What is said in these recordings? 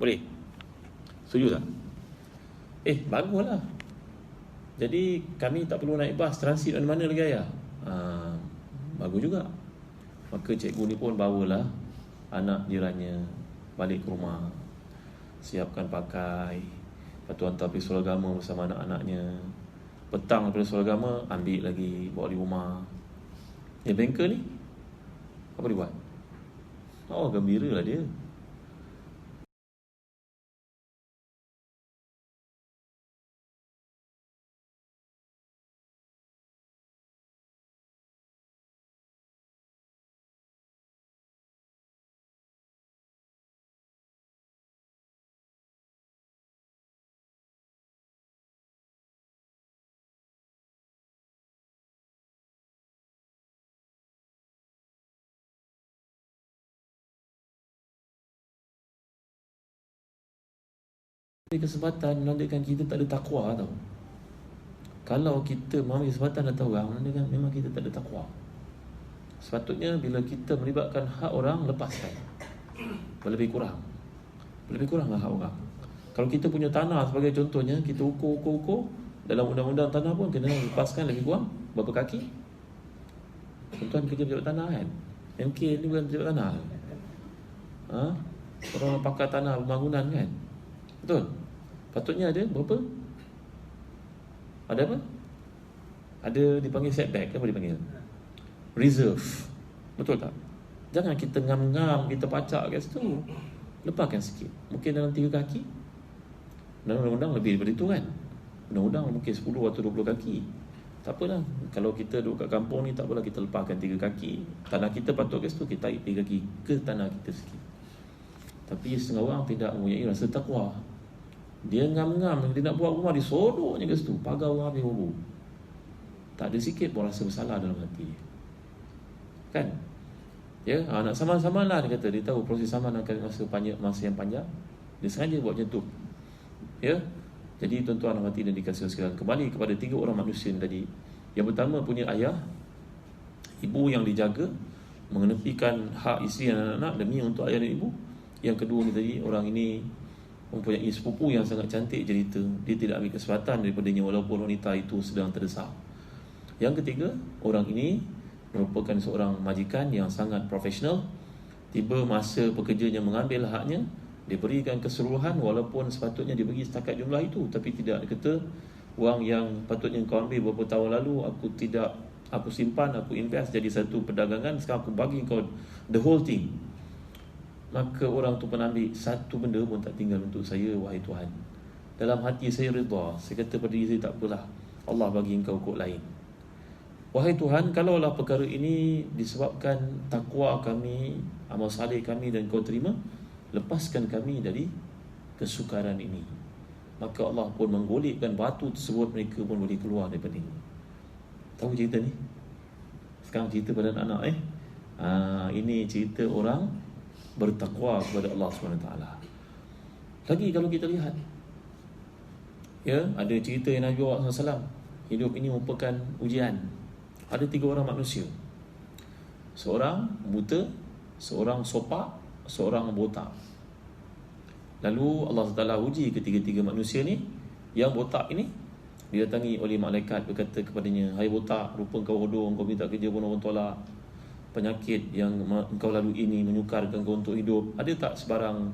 Boleh? Setuju tak? Baguslah. Jadi kami tak perlu naik bas transit mana-mana lagi ayah. Bagus juga. Maka cikgu ni pun bawalah anak jirannya balik ke rumah, siapkan pakai, lepas tu hantar pergi sekolah agama bersama anak-anaknya. Petang daripada sekolah agama, ambil lagi, bawa di rumah. Banker ni apa dia buat? Gembira lah dia. Kesempatan menandakan kita tak ada takwa tau. Kalau kita mengambil kesempatan datang orang, menandakan memang kita tak ada takwa. Sepatutnya bila kita melibatkan hak orang, lepaskan. Lebih kurang lah hak orang. Kalau kita punya tanah sebagai contohnya, kita ukur dalam undang-undang tanah pun kena lepaskan lebih kurang berapa kaki. Tuan kerja pejabat tanah kan, MK ni bukan pejabat tanah. Orang pakar tanah pembangunan kan. Betul? Patutnya ada berapa? Ada apa? Ada dipanggil setback. Apa dipanggil? Reserve. Betul tak? Jangan kita ngam-ngam, kita pacak kat situ. Lepaskan sikit. Mungkin dalam 3 kaki. Dalam undang-undang lebih daripada itu kan. Undang-undang mungkin 10 atau 20 kaki. Tak apalah. Kalau kita duduk kat kampung ni, tak apalah kita lepaskan 3 kaki. Tanah kita patut kat situ, kita tarik 3 kaki ke tanah kita sikit. Tapi setengah orang tidak mempunyai rasa takwa. Dia ngam-ngam, dia nak buat rumah, dia sodoknya ke situ, pagar orang habis hubung. Tak ada sikit pun rasa bersalah dalam hati dia. Kan? Ya, nak saman-saman lah, dia kata. Dia tahu proses saman akan masa yang panjang. Dia sengaja buat macam tu. Ya. Jadi tuan-tuan hati dan dikasihi sekalian, kembali kepada 3 orang manusia tadi. Yang pertama punya ayah, ibu yang dijaga, mengenepikan hak isteri dan anak-anak demi untuk ayah dan ibu. Yang kedua ni tadi, orang ini mempunyai sepupu yang sangat cantik cerita. Dia tidak ambil kesempatan daripadanya walaupun wanita itu sedang terdesak. Yang ketiga, orang ini merupakan seorang majikan yang sangat profesional. Tiba masa pekerjanya mengambil haknya, diberikan keseluruhan walaupun sepatutnya diberi setakat jumlah itu, tapi tidak. Dia kata, wang yang patutnya kau ambil beberapa tahun lalu, aku simpan, aku invest jadi satu perdagangan, sekarang aku bagi kau the whole thing. Maka orang tu pun ambil, satu benda pun tak tinggal untuk saya, wahai Tuhan. Dalam hati saya redha. Saya kata pada diri saya, tak apalah, Allah bagi engkau kod lain. Wahai Tuhan, kalaulah perkara ini disebabkan takwa kami, amal saleh kami dan kau terima, lepaskan kami dari kesukaran ini. Maka Allah pun menggolekkan batu tersebut, mereka pun boleh keluar daripada ini. Tahu cerita ni? Sekarang cerita pada anak-anak ini cerita orang bertakwa kepada Allah SWT. Lagi kalau kita lihat, ya, ada cerita yang Nabi SAW, hidup ini merupakan ujian. Ada 3 orang manusia. Seorang buta, seorang sopak, seorang botak. Lalu Allah SWT uji ketiga-tiga manusia ni. Yang botak ini didatangi oleh malaikat, berkata kepadanya, hai botak, rupa kau bodoh, kau minta kerja pun orang tolak. Penyakit yang engkau lalui ini menyukarkan kau untuk hidup. Ada tak sebarang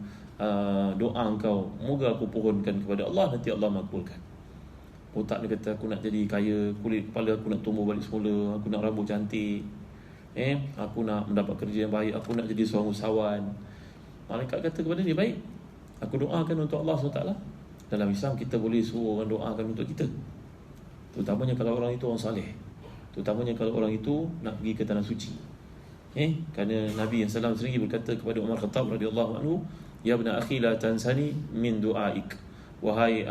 doa engkau, moga aku pohonkan kepada Allah, nanti Allah makbulkan. Botak dia kata, aku nak jadi kaya, kulit kepala aku nak tumbuh balik semula, aku nak rambut cantik, aku nak mendapat kerja yang baik, aku nak jadi seorang usahawan. Malaikat kata kepada dia, baik, aku doakan untuk Allah SWT. Dalam Islam kita boleh suruh orang doakan untuk kita, terutamanya kalau orang itu orang saleh, terutamanya kalau orang itu nak pergi ke tanah suci. Kerana Nabi SAW sendiri berkata kepada Umar Khattab radhiyallahu anhu, ya ibn akhi la tansani min du'aik, wahai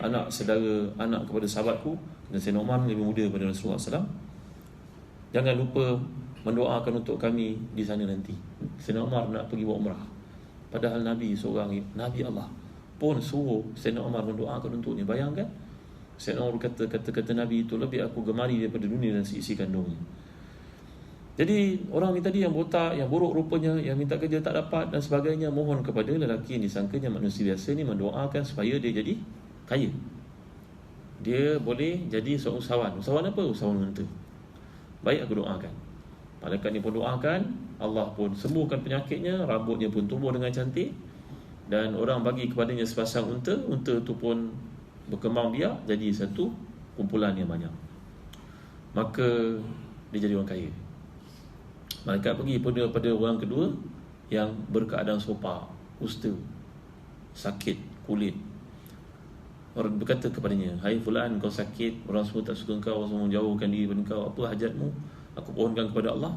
anak saudara, anak kepada sahabatku. Dan Sayyidina Umar lebih muda daripada Rasulullah SAW, jangan lupa mendoakan untuk kami di sana nanti. Sayyidina Umar nak pergi buat umrah, padahal Nabi seorang Nabi Allah pun suruh Sayyidina Umar mendoakan untuknya. Bayangkan, Sayyidina Umar berkata, kata-kata Nabi itu lebih aku gemari daripada dunia dan seisi kandungnya. Jadi orang ni tadi yang botak, yang buruk rupanya, yang minta kerja tak dapat dan sebagainya, mohon kepada lelaki yang disangkanya manusia biasa ni mendoakan supaya dia jadi kaya. Dia boleh jadi seorang usahawan. Usahawan apa? Usahawan unta. Baik, aku doakan. Malaikat ni pun doakan, Allah pun sembuhkan penyakitnya, rambutnya pun tumbuh dengan cantik, dan orang bagi kepadanya sepasang unta. Unta tu pun berkembang biak jadi satu kumpulan yang banyak. Maka dia jadi orang kaya. Malaikat pergi pada orang kedua yang berkeadaan sopak, kusta, sakit kulit. Orang berkata kepadanya, hai fulan, kau sakit, orang semua tak suka kau, orang semua jauhkan diri daripada kau, apa hajatmu? Aku pohonkan kepada Allah.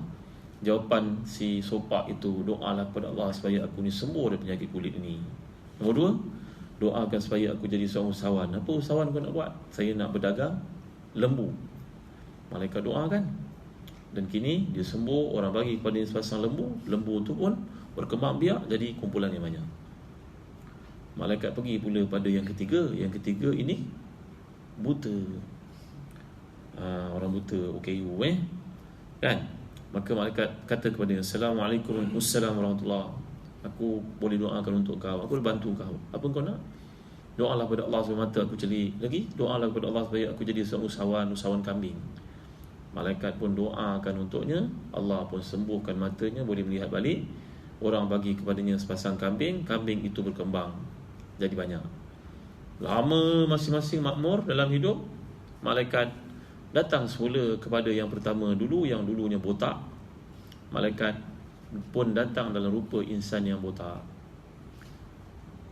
Jawapan si sopak itu, doalah kepada Allah supaya aku ni sembuh dari penyakit kulit ini. Nombor dua, doakan supaya aku jadi seorang usahawan. Apa usahawan kau nak buat? Saya nak berdagang lembu. Malaikat doakan, dan kini dia sembuh. Orang bagi kepada dia sepasang lembu. Lembu tu pun berkembang biak jadi kumpulan yang banyak. Malaikat pergi pula pada yang ketiga. Yang ketiga ini buta. Orang buta OKU kan. Maka malaikat kata kepada dia, Assalamualaikum warahmatullahi. Aku boleh doakan untuk kau, aku boleh bantu kau. Apa kau nak? Doalah kepada Allah supaya mata aku celik lagi. Doalah kepada Allah supaya aku jadi seorang usahawan kambing. Malaikat pun doakan untuknya. Allah pun sembuhkan matanya, boleh melihat balik. Orang bagi kepadanya sepasang kambing. Kambing itu berkembang jadi banyak. Lama masing-masing makmur dalam hidup. Malaikat datang semula kepada yang pertama dulu, yang dulunya botak. Malaikat pun datang dalam rupa insan yang botak.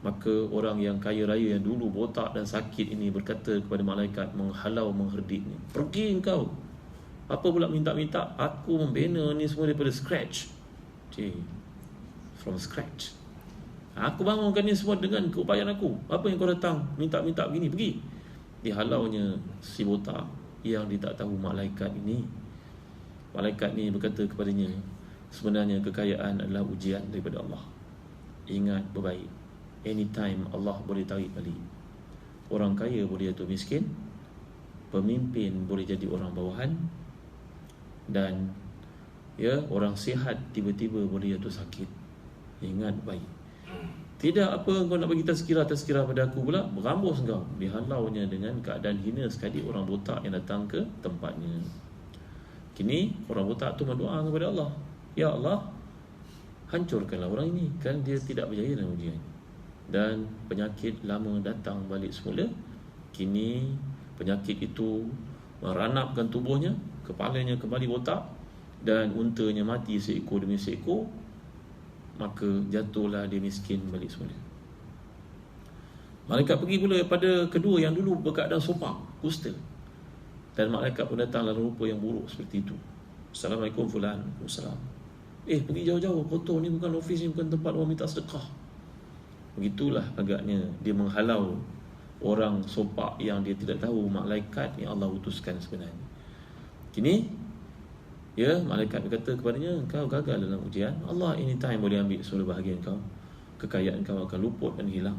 Maka orang yang kaya raya yang dulu botak dan sakit ini berkata kepada malaikat, menghalau mengherdiknya, pergi engkau. Apa pula minta-minta? Aku membina ni semua daripada scratch. From scratch. Aku bangunkan ni semua dengan keupayaan aku. Apa yang kau datang minta-minta begini? Pergi. Dihalaunya si botak yang dia tak tahu malaikat ini. Malaikat ni berkata kepadanya, sebenarnya kekayaan adalah ujian daripada Allah. Ingat berbaik, anytime Allah boleh tarik balik. Orang kaya boleh jatuh miskin, pemimpin boleh jadi orang bawahan, dan orang sihat tiba-tiba boleh jatuh sakit. Ingat baik. Tidak apa kau nak bagi tazkirah pada aku pula, berambus kau. Dihalaunya dengan keadaan hina sekali orang botak yang datang ke tempatnya. Kini orang botak tu berdoa kepada Allah, ya Allah, hancurkanlah orang ini, kan dia tidak berjaya dalam ujian. Dan penyakit lama datang balik semula. Kini penyakit itu meranapkan tubuhnya, kepalanya kembali botak, dan untanya mati seekor demi seekor. Maka jatuhlah dia miskin balik semula. Malaikat pergi pula pada kedua yang dulu berkeadaan sopak, kusta. Dan malaikat pun datang dalam rupa yang buruk seperti itu. Assalamualaikum fulan. Waalaikumsalam. Pergi jauh-jauh, kotor ni bukan ofis, ni bukan tempat orang minta sedekah. Begitulah agaknya dia menghalau orang sopak yang dia tidak tahu malaikat yang Allah utuskan sebenarnya. Kini malaikat berkata kepadanya, kau gagal dalam ujian. Allah anytime boleh ambil semua bahagian kau. Kekayaan kau akan luput dan hilang.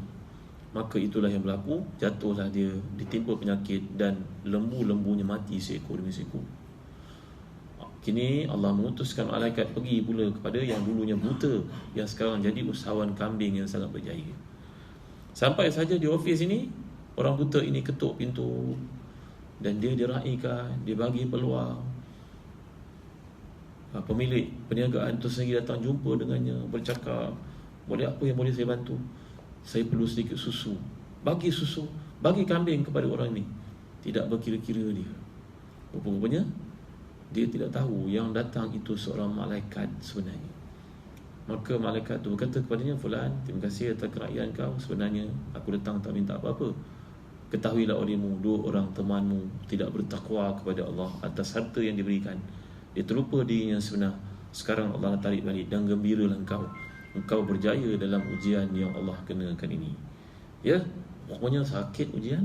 Maka itulah yang berlaku. Jatuhlah dia, ditimpa penyakit, dan lembu-lembunya mati seekor demi seekor. Kini Allah mengutuskan malaikat pergi pula kepada yang dulunya buta, yang sekarang jadi usahawan kambing yang sangat berjaya. Sampai saja di ofis ini, orang buta ini ketuk pintu, dan dia diraikan, dia bagi peluang. Pemilik perniagaan itu sendiri datang jumpa dengannya, bercakap, boleh apa yang boleh saya bantu? Saya perlu sedikit susu. Bagi susu, bagi kambing kepada orang ini. Tidak berkira-kira dia. Rupanya dia tidak tahu yang datang itu seorang malaikat sebenarnya. Maka malaikat itu berkata kepadanya, fulan, terima kasih atas kerakyaan kau. Sebenarnya aku datang tak minta apa-apa. Ketahuilah olehmu, dua orang temanmu tidak bertakwa kepada Allah atas harta yang diberikan. Dia terlupa dirinya sebenar. Sekarang Allah tarik balik, dan gembiralah engkau berjaya dalam ujian yang Allah kenakan ini. Pokoknya sakit ujian,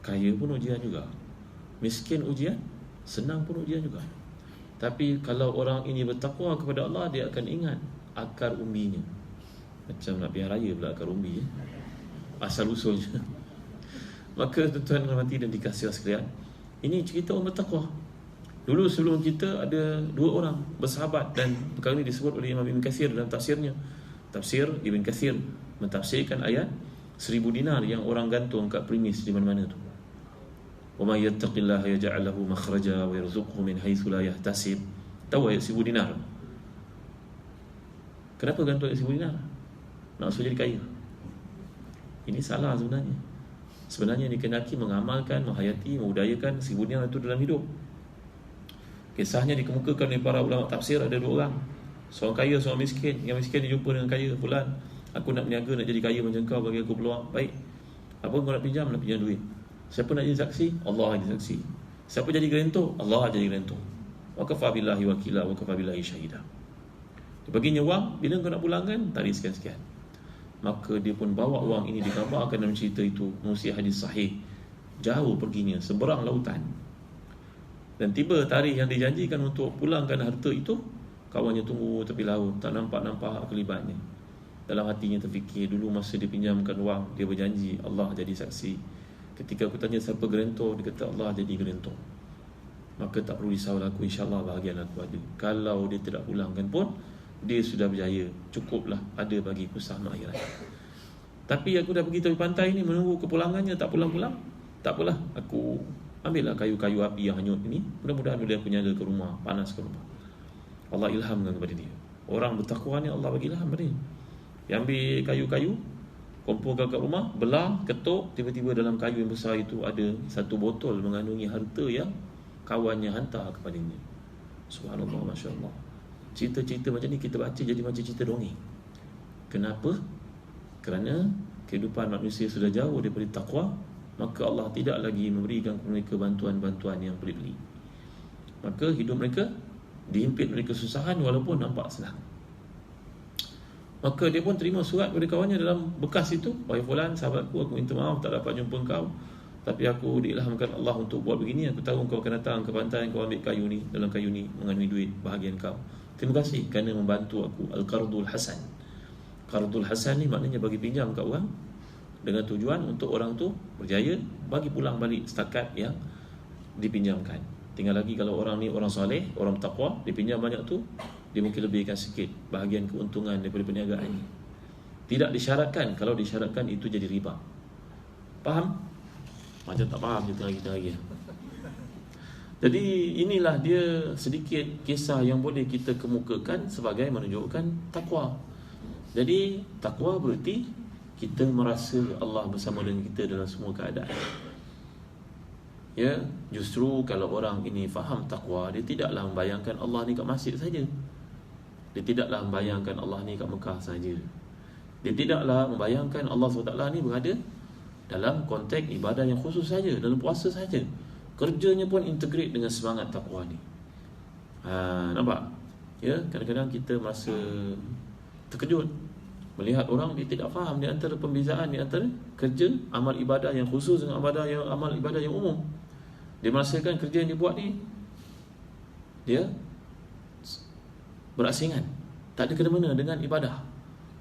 kaya pun ujian juga, miskin ujian, senang pun ujian juga. Tapi kalau orang ini bertakwa kepada Allah, dia akan ingat akar umbinya. Macam nak biar raya pula akar umbi, asal usulnya. Maka tuan-tuan dan hadirin dan dikasihi sekalian, ini cerita orang bertakwa. Dulu sebelum kita ada dua orang bersahabat, dan perkara ini disebut oleh Imam Ibn Kathir dalam tafsirnya. Tafsir Ibn Kathir mentafsirkan ayat 1000 dinar yang orang gantung kat premis di mana-mana tu. Wa may yattaqillaha yaj'al lahu makhraja wa yarzuqhu min haitsu la yahtasib. Tahu ayat 1000 dinar? Kenapa gantung ayat 1000 dinar? Nak suruh jadi kaya. Ini salah sebenarnya. Sebenarnya dikenaki mengamalkan, menghayati, membudayakan 1000 dinar itu dalam hidup. Kisahnya dikemukakan oleh para ulama tafsir. Ada dua orang, seorang kaya, seorang miskin. Yang miskin dia jumpa dengan kaya, fulan, aku nak berniaga, nak jadi kaya macam kau, bagi aku peluang. Baik, apa kau nak pinjam? Nak pinjam duit. Siapa nak jadi saksi? Allah jadi saksi. Siapa jadi gerentor? Allah jadi gerentor. Wa kafa billahi wakila wa kafa billahi syahida. Dia baginya wang, bila kau nak pulangkan, tarik sekian-sekian. Maka dia pun bawa wang ini, dikabarkan dalam cerita itu, menurut hadis sahih, jauh perginya, seberang lautan. Dan tiba tarikh yang dijanjikan untuk pulangkan harta itu, kawannya tunggu tepi laut, tak nampak-nampak kelibatnya. Dalam hatinya terfikir, dulu masa dia pinjamkan wang, dia berjanji Allah jadi saksi. Ketika aku tanya siapa gerentor, dia kata Allah jadi gerentor. Maka tak perlu risau aku, insyaAllah bahagian aku ada. Kalau dia tidak pulangkan pun, dia sudah berjaya, cukuplah ada bagi ku sahma akhirat. Tapi aku dah pergi tepi pantai ni, menunggu kepulangannya, tak pulang-pulang. Tak apalah, aku ambillah kayu-kayu api yang hanyut ini, mudah-mudahan boleh aku nyala ke rumah, panas ke rumah. Allah ilhamkan kepada dia. Orang bertakwa ni Allah bagi ilham pada dia. Dia ambil kayu-kayu, kumpulkan kat rumah, belah, ketuk. Tiba-tiba dalam kayu yang besar itu ada satu botol mengandungi harta yang kawannya hantar kepadanya. Subhanallah, Masya Allah. Cerita-cerita macam ni kita baca jadi macam cerita dongeng. Kenapa? Kerana kehidupan manusia sudah jauh daripada takwa, maka Allah tidak lagi memberikan kepada mereka bantuan-bantuan yang pelik-pelik. Maka hidup mereka dihimpit oleh kesusahan walaupun nampak senang. Maka dia pun terima surat dari kawannya dalam bekas itu, wahai fulan, sahabatku, aku minta maaf tak dapat jumpa kau, tapi aku diilhamkan Allah untuk buat begini. Aku tahu kau akan datang ke pantai, kau ambil kayu ni, dalam kayu ni mengandungi duit bahagian kau. Terima kasih kerana membantu aku. Al-Qardul Hasan. Qardul Hasan ni maknanya bagi pinjam kat orang, dengan tujuan untuk orang tu berjaya bagi pulang balik setakat yang dipinjamkan. Tinggal lagi kalau orang ni orang soleh, orang takwa, dipinjam banyak tu, dia mungkin lebihkan sikit bahagian keuntungan daripada perniagaan ini. Tidak disyaratkan. Kalau disyaratkan itu jadi riba. Faham? Macam tak faham je tengah kita lagi. Jadi inilah dia sedikit kisah yang boleh kita kemukakan sebagai menunjukkan takwa. Jadi takwa berarti kita merasa Allah bersama dengan kita dalam semua keadaan. Ya, justru kalau orang ini faham takwa, dia tidaklah membayangkan Allah ni kat masjid saja. Dia tidaklah membayangkan Allah ni kat Mekah saja. Dia tidaklah membayangkan Allah SWT ni berada dalam konteks ibadah yang khusus saja, dalam puasa saja. Kerjanya pun integrate dengan semangat takwa ni. Nampak? Ya, kadang-kadang kita merasa terkejut melihat orang dia tidak faham di antara pembezaan di antara kerja amal ibadah yang khusus dengan amal ibadah yang umum. Dia merasakan kerja yang dia buat ni dia berasingan, tak ada kena-mena dengan ibadah.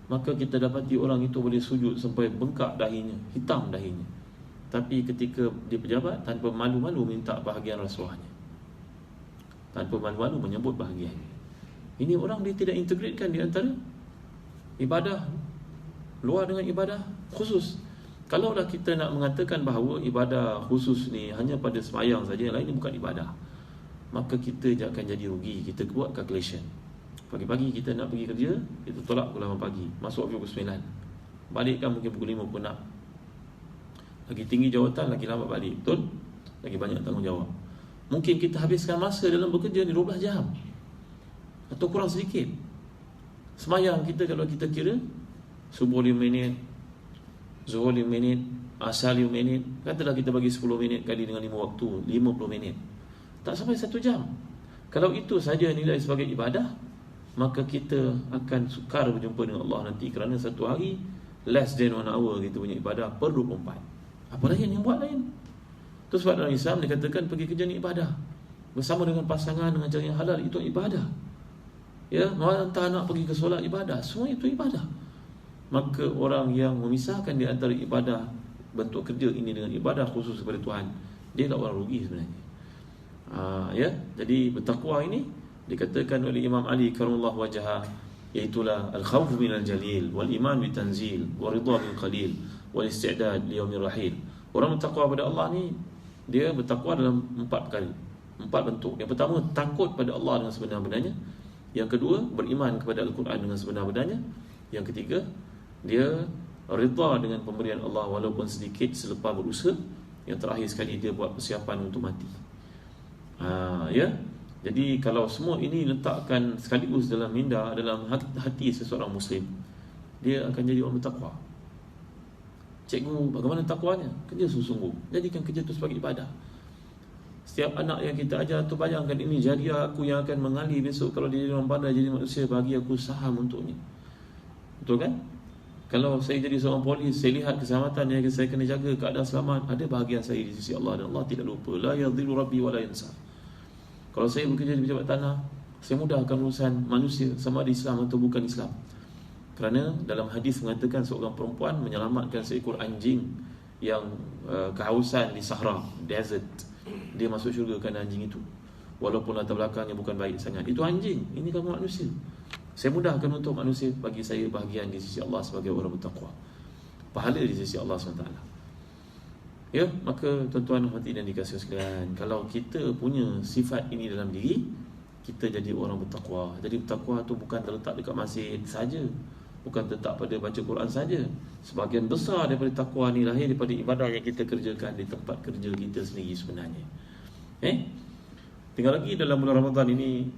Maka kita dapati orang itu boleh sujud sampai bengkak dahinya, hitam dahinya, tapi ketika dia pejabat, tanpa malu-malu minta bahagian rasuahnya, tanpa malu-malu menyebut bahagian. Ini orang dia tidak integratekan di antara ibadah luar dengan ibadah khusus. Kalaulah kita nak mengatakan bahawa ibadah khusus ni hanya pada sembahyang saja, yang lain ni bukan ibadah, maka kita akan jadi rugi. Kita buat calculation. Pagi-pagi kita nak pergi kerja, kita tolak pukul 8 pagi, masuk pukul 9, balik kan mungkin pukul 5, pukul 6. Lagi tinggi jawatan, lagi lambat balik. Betul? Lagi banyak tanggungjawab. Mungkin kita habiskan masa dalam bekerja ni 12 jam atau kurang sedikit. Semayang kita kalau kita kira, subuh 5 minit, zuhur 5 minit, asar 5 minit, katalah kita bagi 10 minit kali dengan 5 waktu, 50 minit, tak sampai 1 jam. Kalau itu saja nilai sebagai ibadah, maka kita akan sukar berjumpa dengan Allah nanti. Kerana satu hari less than 1 hour kita punya ibadah per 24. Apa lain yang buat lain? Itu sebab dalam Islam dikatakan pergi kerja ni ibadah, bersama dengan pasangan dengan cara yang halal, itu ibadah. Ya, hantar anak pergi ke solat ibadah, semua itu ibadah. Maka orang yang memisahkan di antara ibadah bentuk kerja ini dengan ibadah khusus kepada Tuhan, dia lah orang rugi sebenarnya. Ya, jadi bertakwa ini dikatakan oleh Imam Ali karramallahu wajhah, iaitulah al-khawf min al-jalil wal iman bi tanzil wa ridha bil qalil wal isti'dad li yaumir rahil. Orang bertakwa pada Allah ni, dia bertakwa dalam 4 perkara, 4 bentuk. Yang pertama, takut pada Allah dengan sebenar-benarnya. Yang kedua, beriman kepada Al-Quran dengan sebenar-benarnya. Yang ketiga, dia redha dengan pemberian Allah walaupun sedikit selepas berusaha. Yang terakhir sekali, dia buat persiapan untuk mati. Ya. Jadi kalau semua ini letakkan sekaligus dalam minda, dalam hati seseorang Muslim, dia akan jadi orang bertakwa. Cikgu, bagaimana takwanya? Kerja sungguh-sungguh. Jadikan kerja itu sebagai ibadah. Setiap anak yang kita ajar tu, bayangkan ini jariah aku yang akan mengalir besok. Kalau dia jadi orang pandai, jadi manusia, bagi aku saham untuknya. Betul kan? Kalau saya jadi seorang polis, saya lihat keselamatan yang saya kena jaga, keadaan selamat, ada bahagian saya di sisi Allah, dan Allah tidak lupa. La yadhillu rabbi wa la yansa. Kalau saya bekerja di pejabat tanah, saya mudahkan urusan manusia, sama ada Islam atau bukan Islam. Kerana dalam hadis mengatakan seorang perempuan menyelamatkan seekor anjing yang kehausan di Sahara, desert. Dia masuk syurga kerana anjing itu, walaupun latar belakangnya bukan baik sangat. Itu anjing, ini kamu manusia. Saya mudahkan untuk manusia, bagi saya bahagian di sisi Allah sebagai orang bertakwa, pahala di sisi Allah SWT. Ya, maka tuan-tuan hati dan dikasihi sekalian, kalau kita punya sifat ini dalam diri, kita jadi orang bertakwa. Jadi bertakwa tu bukan terletak dekat masjid saja, bukan terletak pada baca Quran saja. Sebahagian besar daripada takwa ni lahir daripada ibadah yang kita kerjakan di tempat kerja kita sendiri sebenarnya. Tinggal lagi dalam bulan Ramadan ini,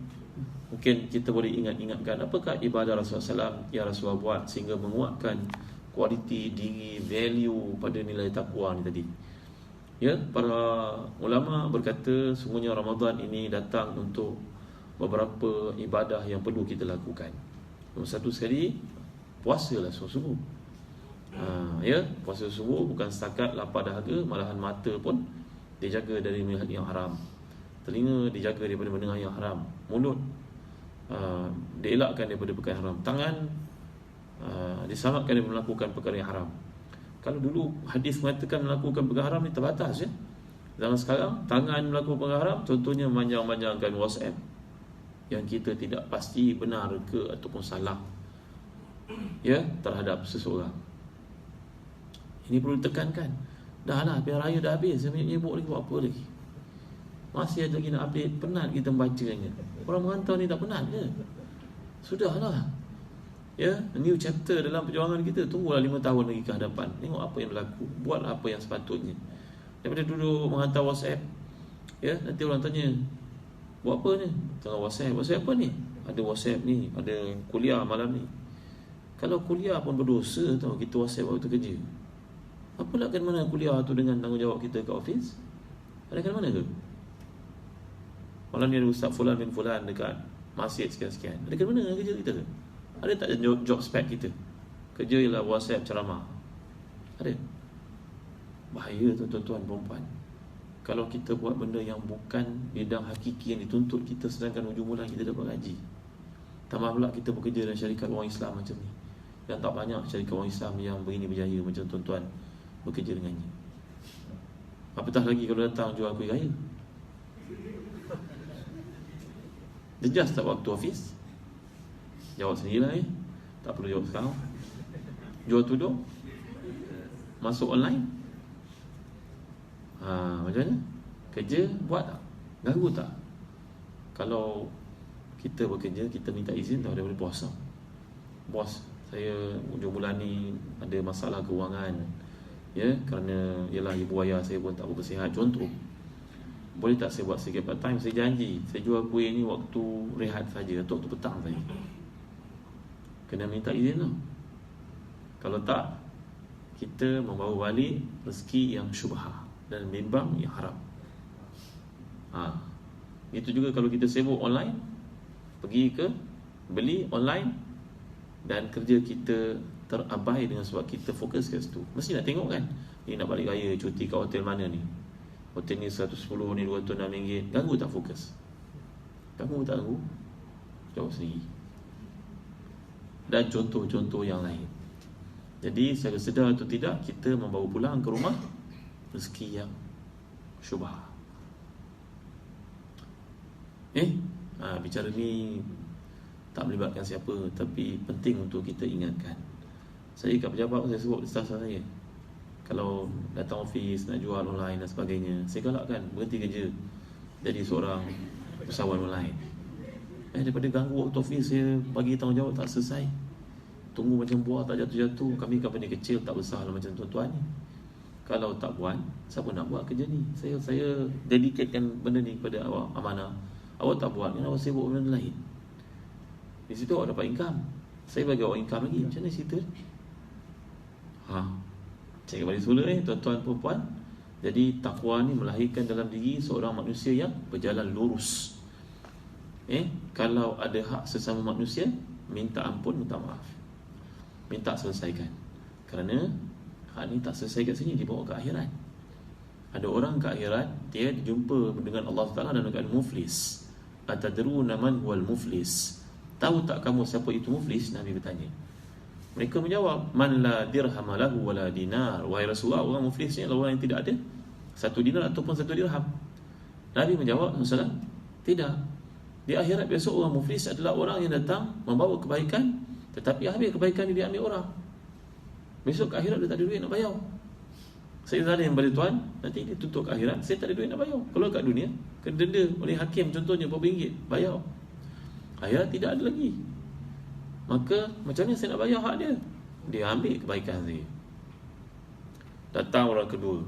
mungkin kita boleh ingatkan apakah ibadah Rasulullah SAW yang Rasulullah buat sehingga menguatkan kualiti diri, value pada nilai takwa ni tadi. Ya, para ulama berkata sungguhnya Ramadan ini datang untuk beberapa ibadah yang perlu kita lakukan. Nombor satu sekali, puasalah sungguh-sungguh. Ya, puasa sungguh bukan setakat lapar dahaga, malahan mata pun dijaga dari melihat yang haram, telinga dijaga daripada mendengar yang haram, mulut dielakkan daripada perkara haram, tangan diselamatkan daripada melakukan perkara yang haram. Kalau dulu hadis mengatakan melakukan perkara haram ni terbatas, ya. Zaman sekarang tangan melakukan perkara haram, contohnya memanjang-manjangkan WhatsApp yang kita tidak pasti benar ke ataupun salah, ya, terhadap seseorang. Ini perlu ditekankan. Dah lah, biar raya dah habis, saya menyibuk lagi buat apa lagi? Masih ada lagi nak update, penat kita membacanya. Orang merantau ni tak penat ke? Sudahlah. Ya, new chapter dalam perjuangan kita. Tunggulah 5 tahun lagi ke hadapan. Tengok apa yang berlaku, buat apa yang sepatutnya. Daripada duduk menghantar WhatsApp, ya, nanti orang tanya, buat apa ni? Tengah WhatsApp. WhatsApp apa ni? Ada WhatsApp ni, ada kuliah malam ni. Kalau kuliah pun berdosa tau, kita WhatsApp waktu kerja. Apa nak kena mana kuliah tu dengan tanggungjawab kita kat office? Ada kena mana ke? Malam ni ada Ustaz Fulan bin Fulan dekat masjid sekian-sekian. Ada kena mana dengan kerja kita ke? Ada tak job spec kita? Kerja ialah WhatsApp ceramah. Ada? Bahaya tu tuan-tuan perempuan. Kalau kita buat benda yang bukan bidang hakiki yang dituntut kita, sedangkan hujung bulan kita dapat gaji. Tambah pula kita bekerja dalam syarikat orang Islam macam ni. Dan tak banyak syarikat orang Islam yang begini berjaya macam tuan-tuan bekerja dengannya. Apatah lagi kalau datang jual kuih raya. Dejas tak waktu office? Jawab sendirilah, ya. Tak perlu jawab sekarang. Jual tudung, masuk online. Macam mana? Kerja buat tak? Ganggu tak? Kalau kita bekerja, kita minta izin tak daripada bos. Bos, saya hujung bulan ni ada masalah kewangan, ya, kerana ialah ibu ayah saya pun tak bersihat. Contoh, boleh tak saya buat sikit part time? Saya janji saya jual kuih ni waktu rehat saja, atau waktu petang saja. Kena minta izin tau. Kalau tak, kita membawa balik rezeki yang syubhah dan bimbang yang haram. Itu juga kalau kita sibuk online, pergi ke beli online, dan kerja kita terabai dengan sebab kita fokus ke situ. Mesti nak tengok kan, ni nak balik raya, cuti kat hotel mana ni, hotel ni 110, ni RM206. Ganggu tak fokus? Ganggu tak ganggu? Jawab sendiri. Dan contoh-contoh yang lain. Jadi secara sedar atau tidak, kita membawa pulang ke rumah rezeki yang syubhah. Bicara ni tak melibatkan siapa, tapi penting untuk kita ingatkan. Saya kat pejabat saya sebut staff saya, kalau datang office nak jual online dan sebagainya, saya galakkan berhenti kerja jadi seorang usahawan online. Daripada ganggu waktu office, saya bagi tanggungjawab tak selesai, tunggu macam buah tak jatuh-jatuh. Kami company kecil tak besar lah macam tuan-tuan ni. Kalau tak buat, siapa nak buat kerja ni? Saya dedicatkan benda ni kepada awak, amanah. Awak tak buat, kenapa saya buat benda lain? Di situ awak dapat income, saya bagi awak income lagi. Macam mana cerita? Saya kembali semula tuan-tuan perempuan. Jadi takwa ni melahirkan dalam diri seorang manusia yang berjalan lurus. Kalau ada hak sesama manusia, minta ampun, minta maaf, minta selesaikan. Kerana hak ni tak selesai kat sini, dibawa ke akhirat. Ada orang ke akhirat, dia jumpa dengan Allah Ta'ala dan keadaan muflis. Atadruna man huwal muflis? Tahu tak kamu siapa itu muflis? Nabi bertanya. Mereka menjawab, man la dirham lahu wala dinar. Wahai Rasulullah, orang muflis ni adalah orang yang tidak ada 1 dinar ataupun 1 dirham. Nabi menjawab, tidak. Di akhirat besok orang muflis adalah orang yang datang membawa kebaikan, tetapi habis kebaikan dia diambil orang. Besok ke akhirat dia tak ada duit nak bayar. Saya zalim pada tuan, nanti dia tutup ke akhirat, saya tak ada duit nak bayar. Kalau kat dunia, kena denda oleh hakim contohnya berapa ringgit, bayar. Akhirat tidak ada lagi. Maka macam mana saya nak bayar hak dia? Dia ambil kebaikan saya. Datang orang kedua,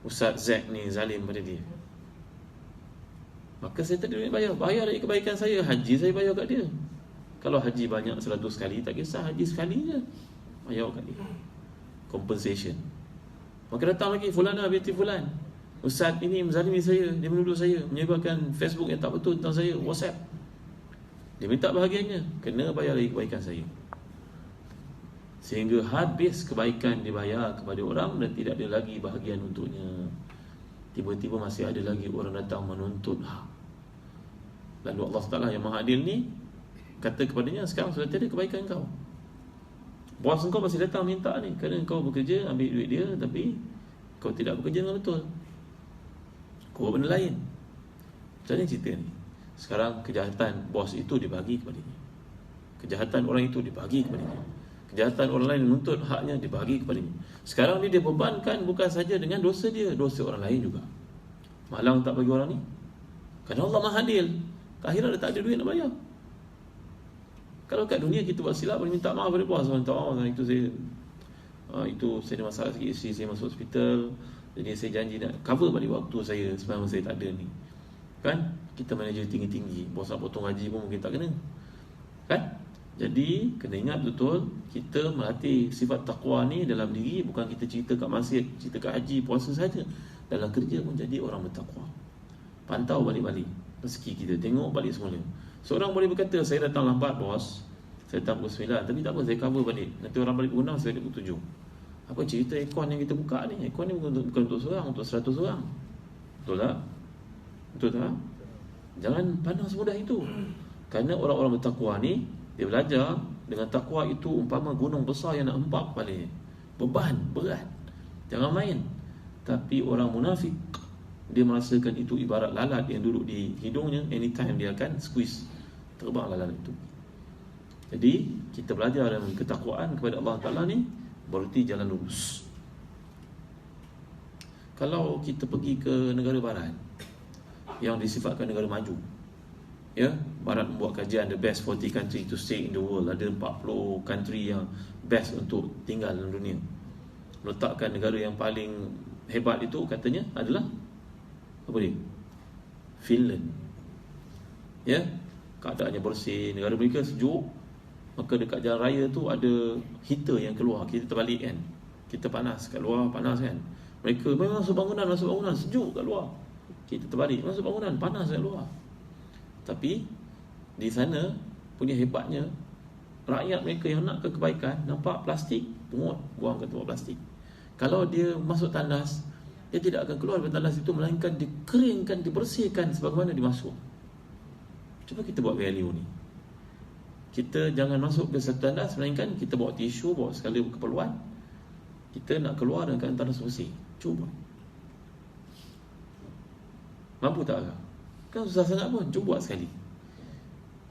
Ustaz Zack ni zalim pada dia, maka saya tak ada duit bayar. Bayar dari kebaikan saya. Haji saya bayar kat dia. Kalau haji banyak 100 kali, tak kisah, haji sekali je bayar kat dia, compensation. Maka datang lagi fulana binti fulan, Ustaz ini menzalimi saya, dia menuduh saya, menyebarkan Facebook yang tak betul tentang saya, WhatsApp. Dia minta bahagiannya, kena bayar lagi kebaikan saya. Sehingga habis kebaikan dibayar kepada orang dan tidak ada lagi bahagian untuknya. Tiba-tiba masih ada lagi orang datang menuntut hak. Lalu Allah Ta'ala yang Maha Adil ni kata kepadanya, sekarang sudah tiada kebaikan kau. Bos kau masih datang minta ni, kerana kau bekerja, ambil duit dia, tapi kau tidak bekerja dengan betul, kau buat benda lain. Macam mana cerita ni? Sekarang kejahatan bos itu dibagi kepadanya, kejahatan orang itu dibagi kepadanya, kejahatan orang lain menuntut haknya dibagi kepadanya. Sekarang ni dia bebankan bukan saja dengan dosa dia, dosa orang lain juga. Malang tak bagi orang ni, kerana Allah Maha Adil. Akhirat dia tak ada duit nak bayar. Kalau kat dunia kita buat silap, boleh minta maaf pada bos, minta maaf, itu saya ada masalah sikit, isteri saya masuk hospital, jadi saya janji nak cover balik waktu saya sebab saya tak ada ni. Kan? Kita manager tinggi-tinggi, bos nak potong gaji pun mungkin tak kena. Kan? Jadi kena ingat betul, kita melatih sifat taqwa ni dalam diri. Bukan kita cerita kat masjid, cerita kat haji, puasa saja. Dalam kerja pun jadi orang bertakwa. Pantau balik-balik rezeki kita, tengok balik semula. Seorang boleh berkata, saya datang lambat bos, saya datang pukul 9, tapi tak apa, saya cover balik. Nanti orang balik pukul 6, saya balik pukul 7. Apa cerita aircon yang kita buka ni? Aircon ni bukan untuk seorang, untuk 100 orang. Betul tak? Betul tak? Jangan pandang semudah itu. Kerana orang-orang bertakwa ni, dia belajar dengan takwa itu umpama gunung besar yang nak hempap kepalanya. Beban, berat, jangan main. Tapi orang munafik, dia merasakan itu ibarat lalat yang duduk di hidungnya, anytime dia akan squeeze, terbang lalat itu. Jadi kita belajar dalam ketakwaan kepada Allah Ta'ala ni, berarti jalan lurus. Kalau kita pergi ke negara barat yang disifatkan negara maju, ya, barat membuat kajian the best 40 country to stay in the world, ada 40 country yang best untuk tinggal dalam dunia. Letakkan negara yang paling hebat itu katanya adalah apa dia? Finland. Ya, keadaannya bersih, negara mereka sejuk. Maka dekat jalan raya tu ada heater yang keluar. Kita terbalik kan, kita panas kat luar, panas kan. Mereka memang masuk bangunan sejuk kat luar. Kita terbalik, masuk bangunan, panas kat luar. Tapi di sana punya hebatnya, rakyat mereka yang nak ke kebaikan, nampak plastik, pungut, buang ke tempat plastik. Kalau dia masuk tandas, dia tidak akan keluar dari tandas itu, melainkan dikeringkan, dibersihkan sebagaimana dimasuk. Cuba kita buat value ni. Kita jangan masuk ke satu tandas, melainkan kita bawa tisu, bawa segala keperluan. Kita nak keluar dengan tandas bersih. Cuba. Mampu tak? Kan susah sangat pun, cuba buat sekali.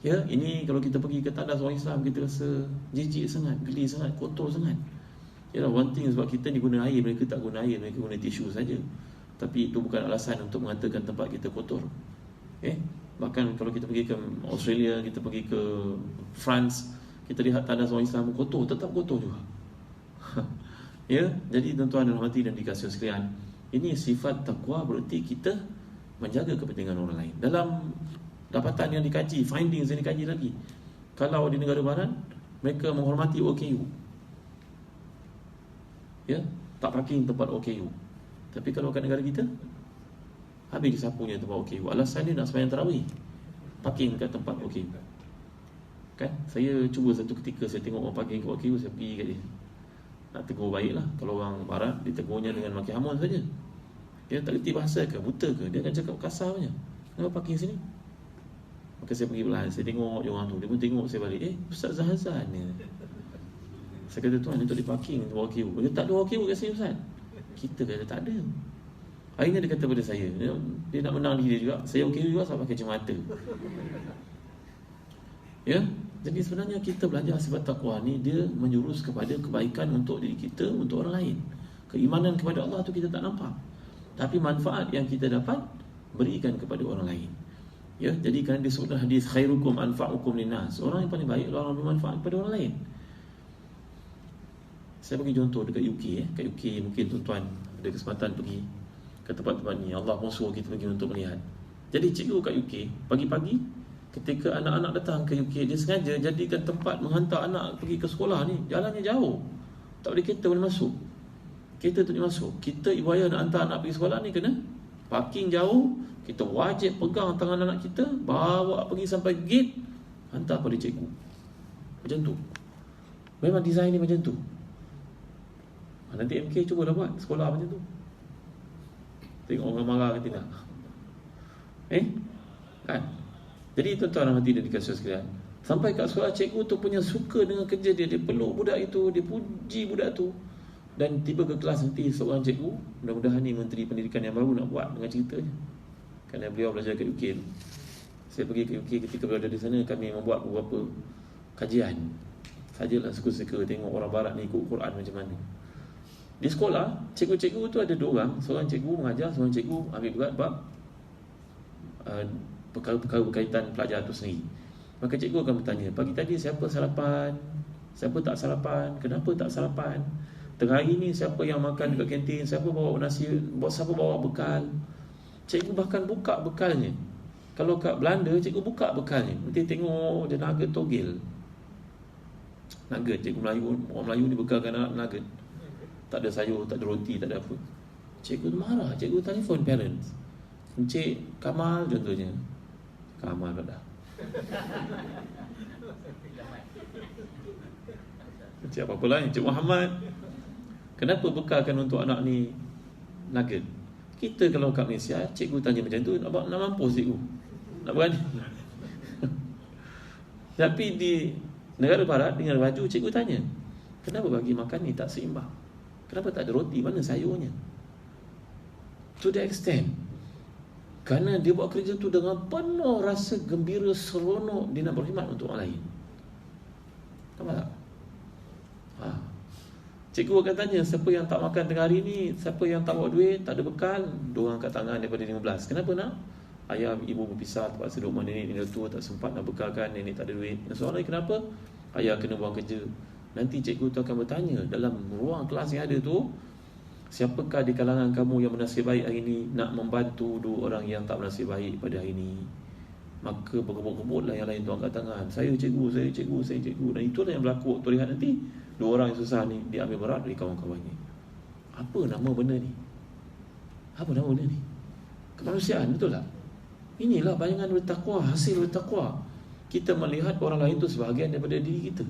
Ya, ini kalau kita pergi ke tandas orang Islam, kita rasa jijik sangat, geli sangat, kotor sangat. Yalah, one thing sebab kita ni guna air, mereka tak guna air, mereka guna tisu saja. Tapi itu bukan alasan untuk mengatakan tempat kita kotor. Bahkan kalau kita pergi ke Australia, kita pergi ke France, kita lihat tandas orang Islam kotor, tetap kotor juga. Ya, jadi tuan-tuan dan hati dan dikasihi sekalian, ini sifat takwa berarti kita menjaga kepentingan orang lain. Dalam dapatan yang dikaji, findings yang dikaji lagi, kalau di negara barat mereka menghormati OKU, ya, tak parking tempat OKU. Tapi kalau kat negara kita, habis disapunya tempat OKU. Alasan dia nak sembahyang tarawih, parking kat tempat OKU. Kan, saya cuba satu ketika saya tengok orang parking kat OKU, saya pergi kat dia, nak tegur baiklah. Kalau orang barat ditegurnya dengan maki hamun saja. Dia tak reti bahasa ke, buta ke, dia akan cakap kasar punya. Kenapa parking sini? Maka saya pergi belah, saya tengok je orang tu, dia pun tengok saya balik. Ustaz Zahazan ni. Saya kata, tuan, dia tak ada parking tempat OKU. Dia tak ada OKU kat sini, Ustaz. Kita kata tak ada. Akhirnya dia kata pada saya, dia nak menang diri dia juga, saya OKU juga, saya pakai kacamata. Ya, jadi sebenarnya kita belajar sifat takwa ni, dia menjurus kepada kebaikan untuk diri kita, untuk orang lain. Keimanan kepada Allah tu kita tak nampak, tapi manfaat yang kita dapat berikan kepada orang lain. Ya, jadi kerana disebut hadis khairukum anfa'ukum linnas, orang yang paling baik adalah orang yang bermanfaat kepada orang lain. Saya bagi contoh dekat UK. Kat UK mungkin tuan-tuan ada kesempatan pergi ke tempat-tempat ni. Allah pun suruh kita pergi untuk melihat. Jadi cikgu kat UK, pagi-pagi ketika anak-anak datang ke UK, dia sengaja jadikan tempat menghantar anak pergi ke sekolah ni, jalannya jauh, tak boleh kereta boleh masuk. Kereta tu boleh masuk. Kita ibu ayah nak hantar anak pergi sekolah ni, kena parking jauh. Kita wajib pegang tangan anak kita, bawa pergi sampai gate, hantar pada cikgu. Macam tu. Memang design ni macam tu. Nanti MK cuba dah buat sekolah macam tu. Tengok orang marah ke tidak. Kan? Jadi tuan-tuan hati dan dikasihi sekalian, sampai kat sekolah cikgu tu punya suka dengan kerja dia. Dia peluk budak itu, dia puji budak tu. Dan tiba ke kelas nanti seorang cikgu, mudah-mudahan ni Menteri Pendidikan yang baru nak buat dengan ceritanya. Kerana beliau belajar kat UK. Saya pergi ke UK ketika berada di sana, kami membuat beberapa kajian. Sajalah suka-suka tengok orang barat ni ikut Quran macam mana. Di sekolah, cikgu-cikgu tu ada dua orang. Seorang cikgu mengajar, seorang cikgu ambil berat bab perkara-perkara berkaitan pelajar tu sendiri. Maka cikgu akan bertanya, pagi tadi siapa sarapan? Siapa tak sarapan? Kenapa tak sarapan? Tengah hari ni siapa yang makan dekat kantin? Siapa bawa nasi? Siapa bawa bekal? Cikgu bahkan buka bekalnya. Kalau kat Belanda, cikgu buka bekalnya. Nanti tengok dia nugget togel. Nugget, cikgu Melayu, orang Melayu ni bekalkan anak nugget. Tak ada sayur, tak ada roti, tak ada apa. Cikgu tu marah, cikgu telefon parents. Encik Kamal contohnya. Kamal dah. Encik apa-apa lah, Encik Muhammad. Kenapa bekalkan untuk anak ni nugget? Kita kalau kat Malaysia, cikgu tanya macam tu, nak mampus cikgu. Nak berani. Tapi di negara barat, dengan baju, cikgu tanya, kenapa bagi makan ni tak seimbang? Kenapa tak ada roti? Mana sayurnya? To the extent, kerana dia buat kerja tu dengan penuh rasa gembira, seronok, dia nak berkhidmat untuk orang lain. Nampak tak? Cikgu akan tanya, siapa yang tak makan tengah hari ni, siapa yang tak bawa duit, tak ada bekal, diorang angkat tangan daripada 15. Kenapa nak? Ayah, ibu berpisah, terpaksa duduk rumah nenek tua, tak sempat nak bekalkan, nenek tak ada duit. Soalan kenapa? Ayah kena buang kerja. Nanti cikgu tu akan bertanya, dalam ruang kelas yang ada tu, siapakah di kalangan kamu yang bernasib baik hari ni nak membantu dua orang yang tak bernasib baik pada hari ni? Maka berkebut-kebutlah yang lain tu angkat tangan. Saya cikgu, saya cikgu, saya cikgu. Dan itulah yang berlaku waktu lihat nanti dua orang yang susah ni diambil berat dari kawan-kawannya. Apa nama benda ni? Apa nama benda ni? Kemanusiaan, betul tak? Inilah bayangan bertakwa, hasil bertakwa. Kita melihat orang lain tu sebahagian daripada diri kita.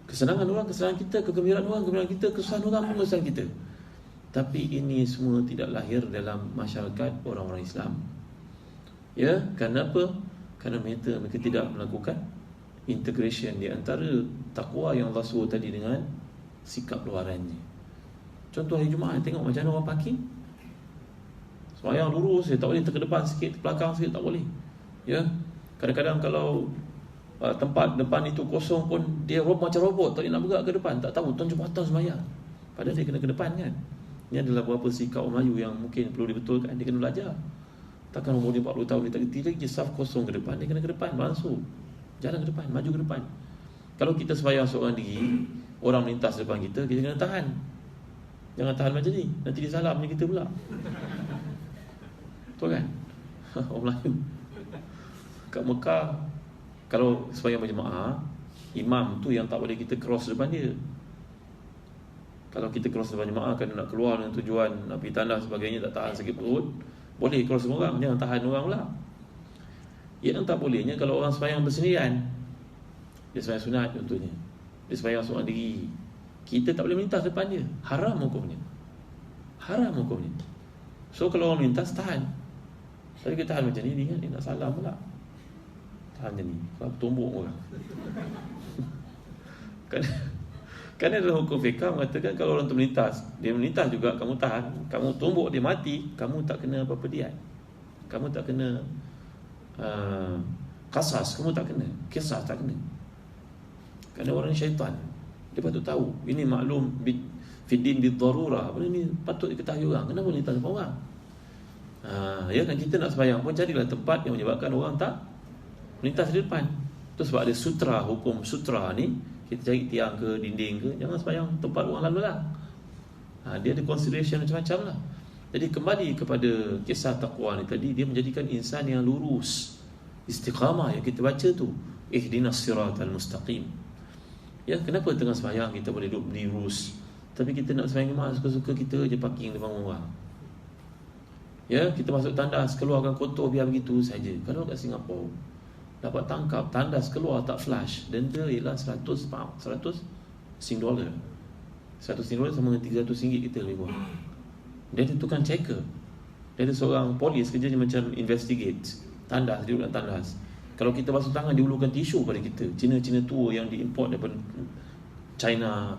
Kesenangan orang, kesenangan kita. Kegembiraan orang, kegembiraan kita. Kesusahan orang, kesusahan kita. Tapi ini semua tidak lahir dalam masyarakat orang-orang Islam. Ya, kenapa? Kerana mereka tidak melakukan integration di antara takwa yang Allah suruh tadi dengan sikap luarannya. Contoh hari Jumaat, tengok macam mana orang parking. Sembahyang lurus, dia tak boleh ke depan sikit, ke belakang sikit, tak boleh. Ya. Kadang-kadang kalau tempat depan itu kosong pun dia macam robot, tak boleh nak bergerak ke depan, tak tahu tuan cepat sembahyang. Padahal dia kena ke depan kan. Ini adalah beberapa sikap orang Melayu yang mungkin perlu dibetulkan. Dia kena belajar. Takkan umur dia 40 tahun dia tak kerti lagi, saf kosong ke depan, dia kena ke depan, bangsu, jalan ke depan, maju ke depan. Kalau kita sembahyang seorang diri, orang melintas depan kita, kita kena tahan. Jangan tahan macam ni, nanti dia salah punya kita pula. Betul kan? Orang Melayu kat Mekah, kalau sembahyang berjemaah, imam tu yang tak boleh kita cross depan dia. Kalau kita cross depan jemaah, kena nak keluar dengan tujuan nak pergi tandas sebagainya, tak tahan sakit perut, boleh cross semua orang, jangan tahan orang pula. Yang tak bolehnya kalau orang sembahyang bersendirian, dia sembahyang sunat contohnya, dia sembahyang seorang diri, kita tak boleh melintas depan dia, haram hukumnya. Haram hukumnya. So kalau orang melintas, tahan. Tapi kita tahan macam ni kan, dia nak salam pula, tahan macam ni, kalau tumbuk orang. Kerana dalam hukum fiqh mengatakan kalau orang tu melintas, dia melintas juga, kamu tahan, kamu tumbuk dia mati, kamu tak kena apa-apa diat, kamu tak kena qasas, kamu tak kena kisah, tak kena. Kerana orang ni syaitan, dia patut tahu ini maklum fiddin bidarurah, benda ni patut diketahui orang. Kenapa melintas depan orang? Ya kan, kita nak sembahyang pun carilah tempat yang menyebabkan orang tak melintas di depan. Itu sebab ada sutra, hukum sutra ni, kita cari tiang ke dinding ke, jangan sembahyang tempat orang lalu lah. Dia ada consideration macam-macam lah. Jadi kembali kepada kisah taqwa ni tadi, dia menjadikan insan yang lurus, istiqamah yang kita baca tu, ihdinas siratal mustaqim. Ya, kenapa tengah sembahyang kita boleh duduk lurus, tapi kita nak sembahyang jemaah suka-suka kita je parking depan orang. Ya, kita masuk tandas, keluarkan kotor biar begitu saja. Kalau kat Singapura dapat tangkap tandas keluar tak flush, denda ialah 100 pound, 100 Sing dollar. 100 Sing dollar sama dengan 300 ringgit kita lebih kurang. Dia ada tukang checker, dia ada seorang polis kerjanya macam investigate tandas, dia duduk tandas. Kalau kita basuh tangan, dia ulurkan tisu pada kita. Cina-Cina tua yang diimport daripada China,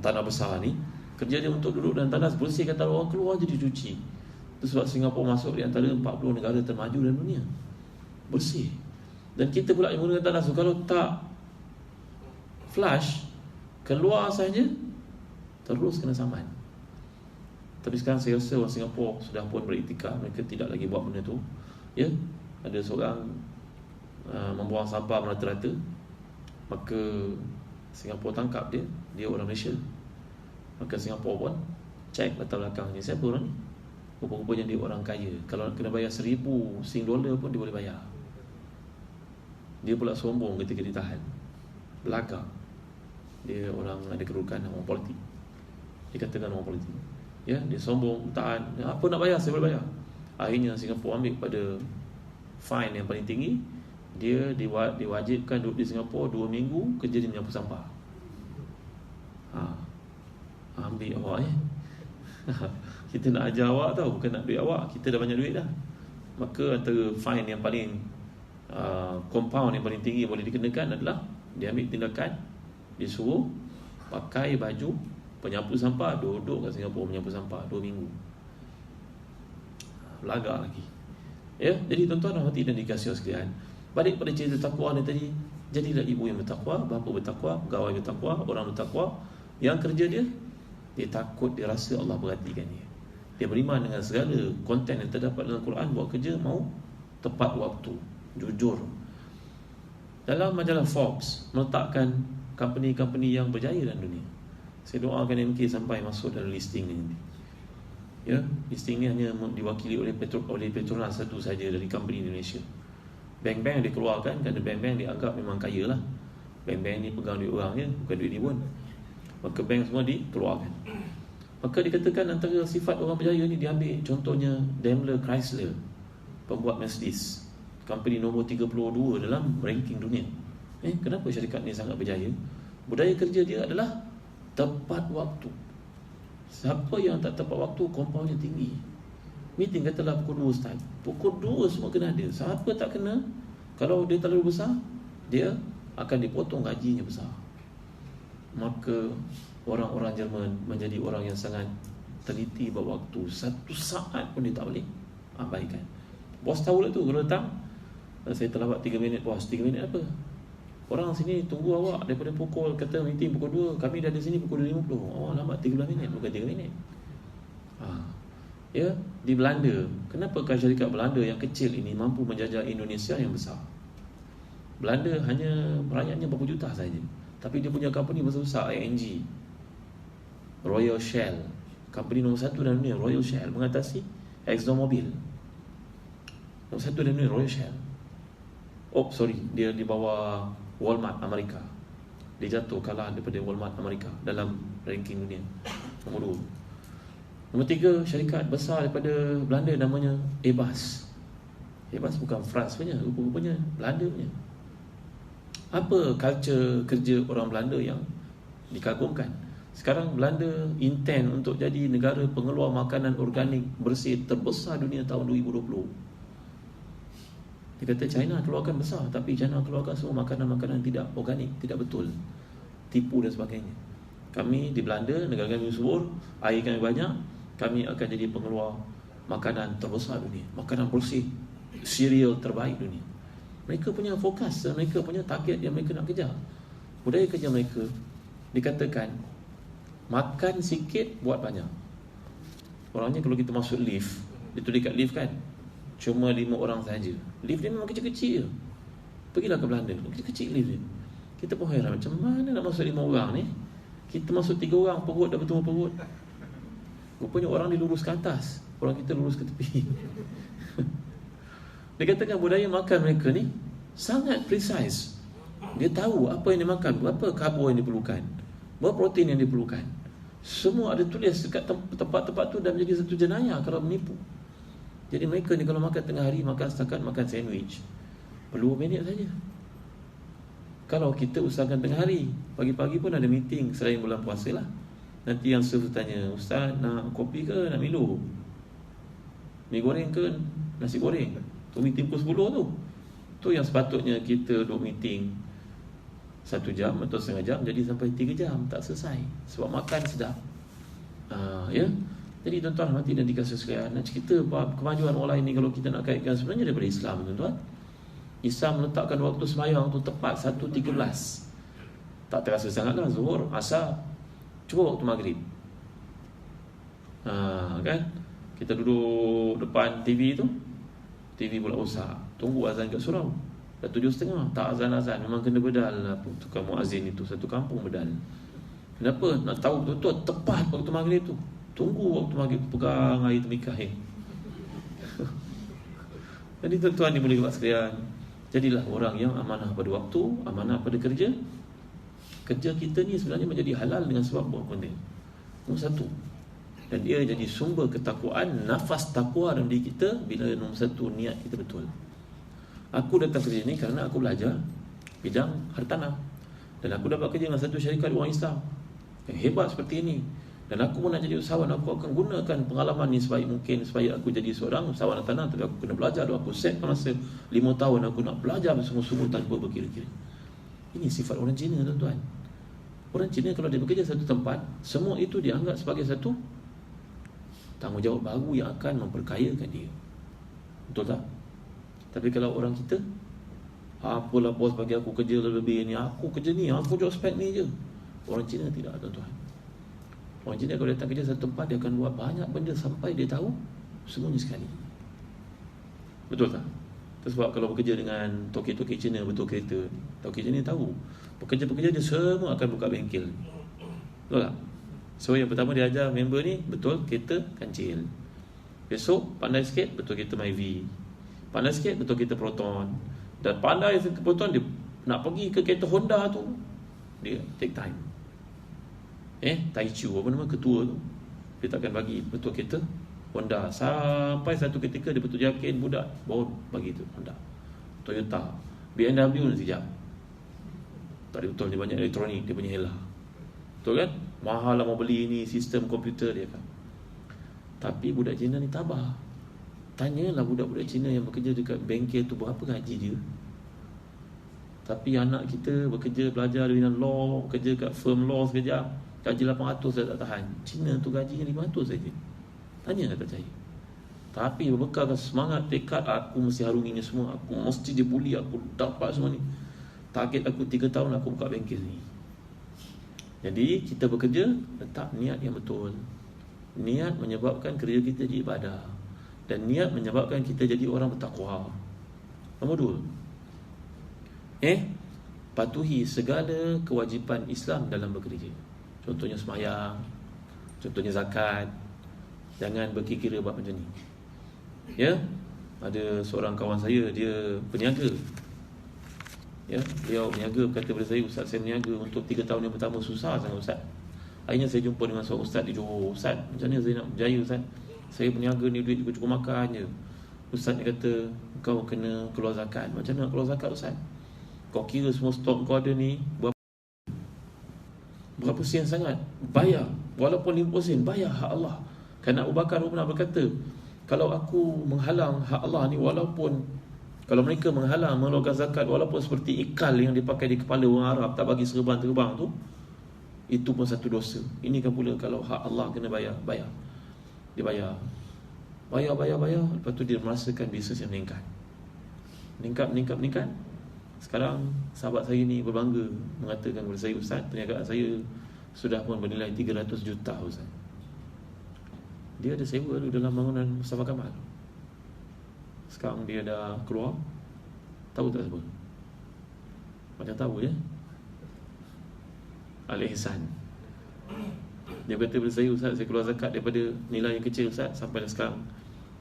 tanah besar ni, kerja dia untuk duduk dalam tandas, bersihkan tandas orang, keluar je dicuci. Itu sebab Singapura masuk di antara 40 negara termaju dalam dunia, bersih. Dan kita pula yang menggunakan tandas tu, kalau tak flush, keluar saja, terus kena saman. Tapi sekarang saya rasa orang Singapura sudah pun beriktikad, mereka tidak lagi buat benda tu. Ya, ada seorang membuang sampah merata-rata, maka Singapura tangkap dia, dia orang Malaysia. Maka Singapura pun cek latar belakangnya, siapa orang ni? Rupa-rupanya dia orang kaya. Kalau kena bayar 1000 Sing dollar pun dia boleh bayar. Dia pula sombong ketika ditahan, belagak. Dia orang ada kedudukan, orang politik, dikatakan orang politik. Ya, dia sombong, tahan, apa nak bayar, saya boleh bayar. Akhirnya Singapura ambil pada fine yang paling tinggi. Dia diwajibkan duduk di Singapura 2 minggu, kerja dia menyapu sampah. Ambil awak kita nak ajar awak tau, bukan nak duit awak. Kita dah banyak duit dah. Maka antara fine yang paling compound yang paling tinggi boleh dikenakan adalah dia ambil tindakan, dia suruh pakai baju penyapu sampah, duduk kat Singapura menyapu sampah 2 minggu. Belagak lagi. Ya, jadi tuan-tuan dan hati dan dikasihi sekalian, balik pada cerita takwa ni tadi, jadilah ibu yang bertakwa, bapa bertakwa, pegawai bertakwa, orang bertakwa. Yang kerja dia takut, dia rasa Allah perhatikan dia. Dia beriman dengan segala konten yang terdapat dalam Quran, buat kerja mau tepat waktu, jujur. Dalam majalah Forbes meletakkan company-company yang berjaya dalam dunia. Saya doakan MK sampai masuk dalam listing ni nanti. Ya, listing ni hanya diwakili oleh Petronas satu saja dari company di Malaysia. Bank-bank yang dikeluarkan kerana bank-bank dianggap memang kaya lah. Bank-bank ni pegang duit orang je, bukan duit dia pun. Maka bank semua dikeluarkan. Maka dikatakan antara sifat orang berjaya ni diambil, contohnya Daimler Chrysler, pembuat Mercedes, company nombor 32 dalam ranking dunia. Kenapa syarikat ni sangat berjaya? Budaya kerja dia adalah tepat waktu. Siapa yang tak tepat waktu, compoundnya tinggi. Meeting katalah pukul 2 start, pukul 2 semua kena ada. Siapa tak kena, kalau dia terlalu besar, dia akan dipotong gajinya besar. Maka orang-orang Jerman menjadi orang yang sangat teliti berwaktu. 1 saat pun dia tak boleh abaikan. Bos tahu lah tu, kalau datang, saya terlambat 3 minit, bos 3 minit apa? Orang sini tunggu awak daripada pukul, kata meeting pukul 2, kami dah di sini pukul 2.50. Awak lambat 13 minit, bukan 3 minit. Ya, di Belanda, kenapakah syarikat Belanda yang kecil ini mampu menjajah Indonesia yang besar? Belanda hanya rakyatnya berapa juta saja, tapi dia punya company besar-besar, ING, Royal Shell, company nombor 1 dalam dunia, Royal Shell, mengatasi ExxonMobil. Nombor 1 dalam dunia, Royal Shell. Dia di bawah Walmart Amerika. Dia jatuh kalah daripada Walmart Amerika dalam ranking dunia, nombor 2. Nombor 3, syarikat besar daripada Belanda namanya Airbus. Airbus bukan France punya, rupanya Belanda punya. Apa culture kerja orang Belanda yang dikagumkan? Sekarang Belanda intend untuk jadi negara pengeluar makanan organik bersih terbesar dunia tahun 2020. Dia kata China keluarkan besar, tapi China keluarkan semua makanan-makanan tidak organik, tidak betul, tipu dan sebagainya. Kami di Belanda, negara kami subur, air kami banyak, kami akan jadi pengeluar makanan terbesar dunia, makanan bersih, cereal terbaik dunia. Mereka punya fokus, mereka punya target yang mereka nak kejar. Budaya kerja mereka dikatakan makan sikit, buat banyak. Orangnya kalau kita masuk lift, itu dekat lift kan, cuma 5 orang saja. Lift dia memang kecil-kecil je. Pergilah ke Belanda, kecil-kecil lift dia. Kita pun heran, macam mana nak masuk 5 orang ni? Kita masuk 3 orang, perut dah bertemu perut. Rupanya orang dilurus ke atas, orang kita lurus ke tepi. Dia katakan budaya makan mereka ni sangat precise. Dia tahu apa yang dia makan, berapa karbo yang diperlukan, berapa protein yang diperlukan. Semua ada tulis dekat tempat-tempat tu, dan menjadi satu jenayah kalau menipu. Jadi mereka ni kalau makan tengah hari, makan setakat makan sandwich, perlu minit saja. Kalau kita usahakan tengah hari, pagi-pagi pun ada meeting selain bulan puasa lah. Nanti yang serve tanya, Ustaz nak kopi ke nak Milo? Mi goreng ke nasi goreng? Tu meeting pukul 10 tu. Tu yang sepatutnya kita duduk meeting 1 jam atau setengah jam, jadi sampai 3 jam tak selesai. Sebab makan sedap. Ya. Jadi tuan-tuan hati dan dikasih sekalian, nak cerita kemajuan orang lain ni kalau kita nak kaitkan sebenarnya daripada Islam, tuan-tuan. Islam meletakkan waktu sembahyang tu tepat 1.13. Tak terasa sangatlah, Zuhur, Asar, cuba waktu maghrib. Kan? Kita duduk depan TV tu, TV pula usah, tunggu azan kat surau. Dah 7.30, tak azan-azan, memang kena bedal lah tukang muazzin itu, satu kampung bedal. Kenapa? Nak tahu betul-betul tepat waktu maghrib tu. Tunggu waktu maghrib, pegang air temikah. Jadi tuan-tuan dimuliakan sekalian, jadilah orang yang amanah pada waktu, amanah pada kerja. Kerja kita ni sebenarnya menjadi halal dengan sebab buat benda. Nombor 1. Dan dia jadi sumber ketakwaan, nafas takwa dalam diri kita bila nombor 1 niat kita betul. Aku datang kerja ni kerana aku belajar bidang hartanah, dan aku dapat kerja dengan satu syarikat orang Islam yang hebat seperti ini, dan aku pun nak jadi usahawan. Aku akan gunakan pengalaman ni sebaik mungkin supaya aku jadi seorang usahawan hartanah. Tapi aku kena belajar dulu. Aku set masa 5 tahun aku nak belajar bersungguh-sungguh tanpa berkira-kira. Ini sifat orang Cina, tuan-tuan. Orang Cina kalau dia bekerja satu tempat, semua itu dianggap sebagai satu tanggungjawab baru yang akan memperkayakan dia. Betul tak? Tapi kalau orang kita, apalah bos bagi aku kerja lebih ni, aku kerja ni, aku job spec ni je. Orang Cina tidak, tuan-tuan. Orang Cina kalau datang kerja satu tempat, dia akan buat banyak benda sampai dia tahu semuanya sekali. Betul tak? Sebab kalau bekerja dengan toki-toki Cina betul kereta, toki Cina tahu pekerja-pekerja dia semua akan buka bengkel. Betul tak? So yang pertama dia ajar member ni betul kereta kancil. Besok pandai sikit betul kereta Myvi. Pandai sikit betul kereta Proton. Dan pandai sikit Proton, dia nak pergi ke kereta Honda tu, dia take time. Taichu apa nama ketua tu, dia takkan bagi betul kereta Honda. Sampai satu ketika dia betul yakin budak baru bagi tu Honda. Toyota, BMW nanti sekejap. Tak ada betul, dia banyak elektronik, dia punya helah. Betul kan? Mahal lah mau beli ni, sistem komputer dia kan. Tapi budak Cina ni tabah. Tanyalah budak-budak Cina yang bekerja dekat bengkel tu berapa gaji dia. Tapi anak kita bekerja, belajar dengan law, kerja kat firm law sekejap, gaji 800 dah tak tahan. Cina tu gajinya 500 saja. Tanya tak percaya. Tapi berbekalkan semangat, tekad, aku mesti harungi ni semua, aku mesti dia bully, aku dapat semua ni. Target aku 3 tahun aku buka bengkel ni. Jadi kita bekerja, letak niat yang betul. Niat menyebabkan kerja kita jadi ibadah, dan niat menyebabkan kita jadi orang bertakwa. Nombor 2, patuhi segala kewajipan Islam dalam bekerja. Contohnya sembahyang, contohnya zakat. Jangan berkira buat macam ni. Ya, ada seorang kawan saya, dia peniaga. Ya, dia berniaga, berkata kepada saya, "Ustaz, saya berniaga untuk 3 tahun yang pertama susah sangat Ustaz." Akhirnya saya jumpa dengan seorang ustaz di Johor. "Ustaz, macam mana saya nak berjaya Ustaz? Saya berniaga ni duit cukup makan je." Ustaz ni kata, "Kau kena keluar zakat." "Macam mana keluar zakat Ustaz?" "Kau kira semua stok kau ada ni berapa sen sangat, bayar. Walaupun 50 sen, bayar hak Allah." Kerana Abu Bakar pernah berkata, "Kalau aku menghalang hak Allah ni, walaupun kalau mereka menghalang mengeluarkan zakat, walaupun seperti ikal yang dipakai di kepala orang Arab, tak bagi serban terbang tu, itu pun satu dosa. Ini kan pula kalau hak Allah kena bayar." Dia bayar. Lepas tu dia merasakan bisnes yang meningkat. Sekarang sahabat saya ni berbangga mengatakan kepada saya, "Ustaz, perniagaan saya sudah pun bernilai 300 juta Ustaz." Dia ada sewa dulu dalam bangunan Mustafa Kamal. Sekarang dia dah keluar. Tahu tak siapa? Macam tahu ya, Ali Ihsan. Dia kata kepada saya, "Ustaz, saya keluar zakat daripada nilai yang kecil Ustaz, sampai sekarang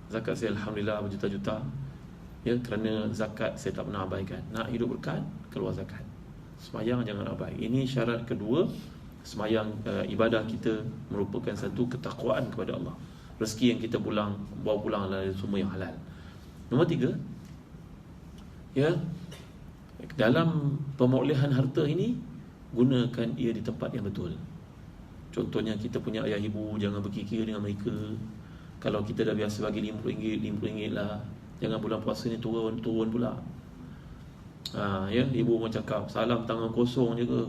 zakat saya Alhamdulillah berjuta-juta. Ya, kerana zakat saya tak pernah abaikan. Nak hidup berkat, keluar zakat. Sembahyang jangan abai." Ini syarat kedua. Sembahyang, ibadah kita merupakan satu ketakwaan kepada Allah. Rezeki yang kita bawa pulang adalah semua yang halal. Nombor 3, ya, dalam pemolehan harta ini, gunakan ia di tempat yang betul. Contohnya kita punya ayah ibu, jangan berkira dengan mereka. Kalau kita dah biasa bagi RM50 lah, jangan bulan puasa ni turun pula. Ya, ibu pun cakap, "Salam tangan kosong je ke?"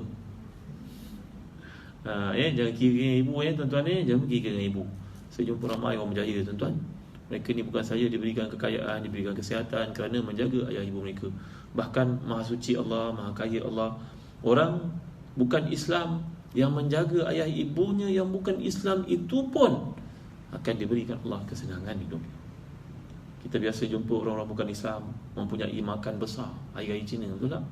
Jangan kira ibu tuan-tuan, jangan kira dengan ibu. Saya jumpa ramai orang berjaya tuan-tuan. Mereka ni bukan saja diberikan kekayaan, diberikan kesihatan kerana menjaga ayah ibu mereka. Bahkan Maha Suci Allah, Maha Kaya Allah, orang bukan Islam yang menjaga ayah ibunya yang bukan Islam itu pun akan diberikan Allah kesenangan hidup. Kita biasa jumpa orang-orang bukan Islam mempunyai makan besar hari-hari Cina, betul tak?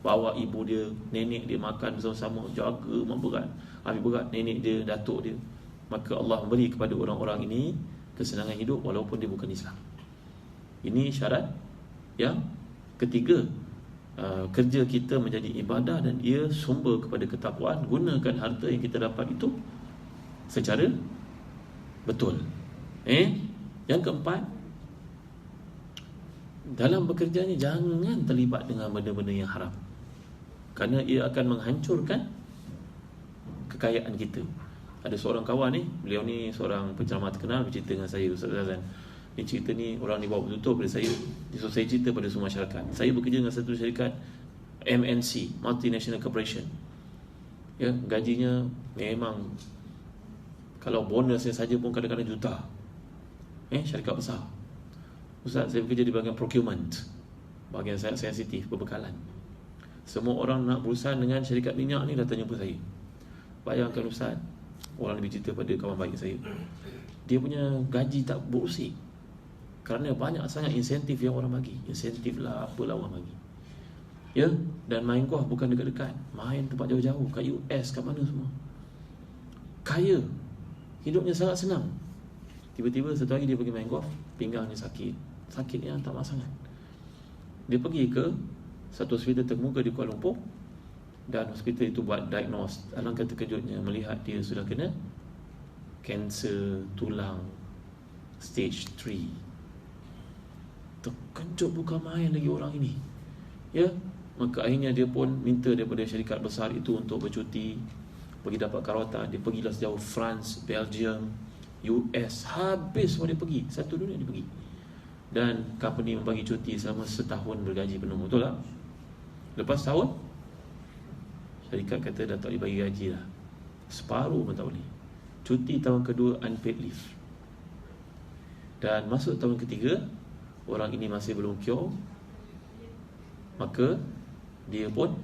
Bawa ibu dia, nenek dia makan bersama-sama, jaga berat, ambil berat nenek dia, datuk dia. Maka Allah memberi kepada orang-orang ini kesenangan hidup walaupun dia bukan Islam. Ini syarat yang ketiga. Kerja kita menjadi ibadah dan ia sumber kepada ketakwaan. Gunakan harta yang kita dapat itu secara betul. Yang keempat, dalam bekerja ni jangan terlibat dengan benda-benda yang haram, kerana ia akan menghancurkan kekayaan kita. Ada seorang kawan ni, beliau ni seorang penceramah terkenal, bercerita dengan saya, "Ustaz Azan, ni cerita ni orang ni bawa betul-betul pada saya. So saya cerita pada semua masyarakat. Saya bekerja dengan satu syarikat MNC, Multinational Corporation. Ya, gajinya memang kalau bonusnya saja pun kadang-kadang juta. Syarikat besar. Ustaz, saya bekerja di bahagian procurement, bahagian sensitif, perbekalan. Semua orang nak berurusan dengan syarikat minyak ni datang jumpa saya. Bayangkan Ustaz, orang lebih cerita pada kawan baik saya, dia punya gaji tak berusik kerana banyak sangat insentif yang orang bagi. Insentif lah, apalah orang bagi. Ya, dan main golf bukan dekat-dekat, main tempat jauh-jauh, kat US, kat mana semua. Kaya, hidupnya sangat senang. Tiba-tiba satu hari dia pergi main golf, pinggangnya sakit. Sakitnya tak maaf sangat. Dia pergi ke satu hospital terkemuka di Kuala Lumpur, dan hospital itu buat diagnose. Alangkah terkejutnya melihat dia sudah kena kanser tulang stage 3. Terkejut bukan main lagi orang ini. Ya, maka akhirnya dia pun minta daripada syarikat besar itu untuk bercuti, pergi dapat karawatan. Dia pergilah sejauh France, Belgium, US, habis semua dia pergi, satu dunia dia pergi. Dan company membagi cuti selama setahun bergaji penuh, betul tak? Lepas tahun, syarikat kata dah tak boleh bagi gaji lah. Separuh pun tak boleh. Cuti tahun kedua unpaid leave. Dan masuk tahun ketiga, orang ini masih belum cure, maka dia pun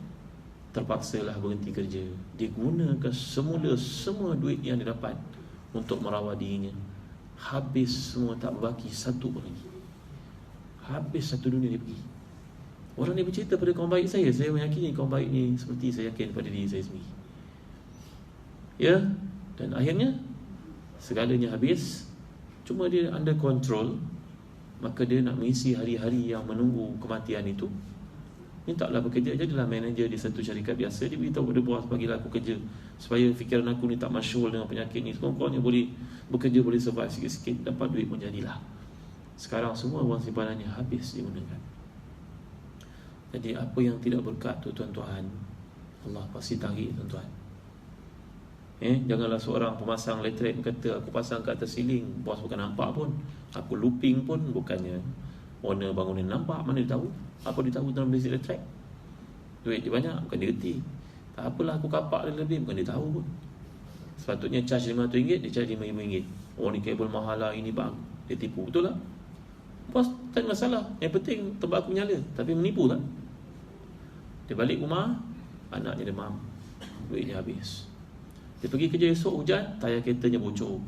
terpaksalah berhenti kerja. Dia gunakan semua duit yang dia dapat untuk merawat dirinya. Habis semua, tak berbaki satu pun lagi. Habis satu dunia dia pergi. Orang ni bercerita pada kawan baik saya meyakini kawan baik ni seperti saya yakin pada diri saya sendiri. Ya, dan akhirnya segalanya habis. Cuma dia under control. Maka dia nak mengisi hari-hari yang menunggu kematian itu. Mintalah bekerja, jadilah manager di satu syarikat biasa. Dia beritahu pada bos, bagilah aku kerja supaya fikiran aku ni tak masyhur dengan penyakit ni. Sekurang-kurangnya boleh bekerja, boleh survive sikit-sikit, dapat duit pun jadilah. Sekarang semua wang simpanannya habis digunakan. Jadi apa yang tidak berkat tu tuan-tuan, Allah pasti tarik tuan-tuan. Janganlah seorang pemasang elektrik kata aku pasang kat atas ceiling, bos bukan nampak pun. Aku looping pun bukannya owner bangunan nampak, mana dia tahu? Apa dia tahu dalam listrik elektrik? Duit dia banyak, bukan dia reti. Tak apalah aku kapak dia lebih, bukan dia tahu pun. Sepatutnya charge RM500, dia charge RM5,000. Oh ni kabel mahal lah, ini bang, dia tipu, betul lah. Bos tak ada masalah, yang penting tempat aku nyala. Tapi menipu tak? Dia balik rumah, anaknya demam, duitnya habis. Dia pergi kerja esok hujan, tayar keretanya bocor,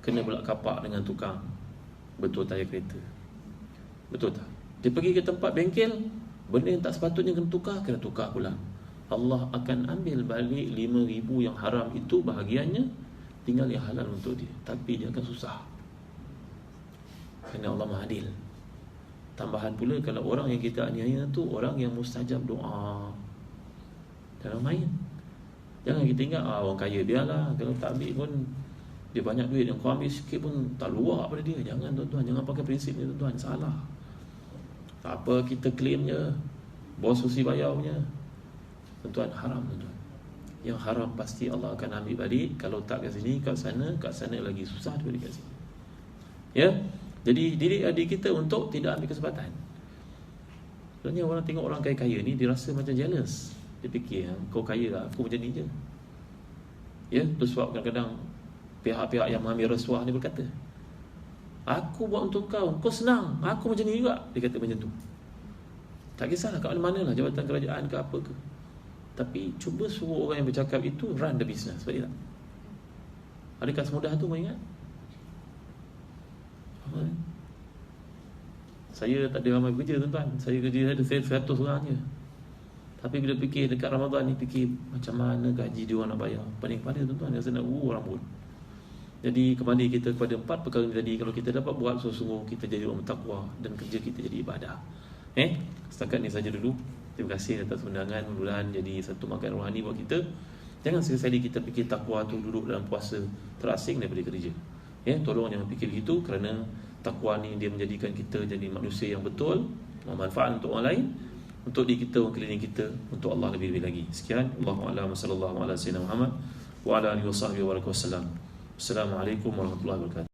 kena pula kapak dengan tukang betul tayar kereta. Betul tak? Dia pergi ke tempat bengkel, benda yang tak sepatutnya kena tukar pula. Allah akan ambil balik 5,000 yang haram itu bahagiannya, tinggal yang halal untuk dia. Tapi dia akan susah, kerana Allah Maha Adil. Tambahan pula, kalau orang yang kita aniaya tu orang yang mustajab doa, jangan main. Jangan kita ingat orang kaya biarlah, kalau tak ambil pun dia banyak duit, yang kau ambil sikit pun tak luar pada dia. Jangan tuan-tuan, jangan pakai prinsip ni tuan-tuan, salah. Tak apa kita claim je, bos mesti bayar punya. Tuan-tuan, haram tuan-tuan. Yang haram pasti Allah akan ambil balik. Kalau tak kat sini, kat sana lagi susah daripada kat sini. Ya. Jadi didik adik kita untuk tidak ambil kesempatan. Sebenarnya orang tengok orang kaya-kaya ni, dia rasa macam jealous. Dia fikir, kau kaya lah, aku macam ni je. Ya, tu sebab kadang-kadang pihak-pihak yang mengambil rasuah ni berkata, aku buat untuk kau, kau senang, aku macam ni juga. Dia kata macam tu. Tak kisahlah kat mana lah, jabatan kerajaan ke apa ke. Tapi cuba suruh orang yang bercakap itu run the business, sebab dia tak. Adakah semudah tu, kau ingat? Saya tak ada ramai kerja tuan-tuan. Saya kerja ada 100 orang je. Tapi bila fikir dekat Ramadan ni, fikir macam mana gaji dia orang nak bayar, pening kepala tuan-tuan, rasa nak rambut. Jadi kembali kita kepada 4 perkara ni tadi. Kalau kita dapat buat sungguh-sungguh, kita jadi orang bertakwa dan kerja kita jadi ibadah. Setakat ni saja dulu. Terima kasih atas undangan. Mudah-mudahan jadi satu makan rohani buat kita. Jangan sekali kita fikir takwa tu duduk dalam puasa terasing daripada kerja. Tolong jangan fikir begitu, kerana takwa ni dia menjadikan kita jadi manusia yang betul, bermanfaat untuk orang lain, untuk diri kita, orang keliling kita, untuk Allah lebih-lebih lagi. Sekian, Allahu a'lam, sallallahu ala sayyidina Muhammad wa ala alihi wa sahbihi wa barakatuh. Assalamualaikum warahmatullahi wabarakatuh.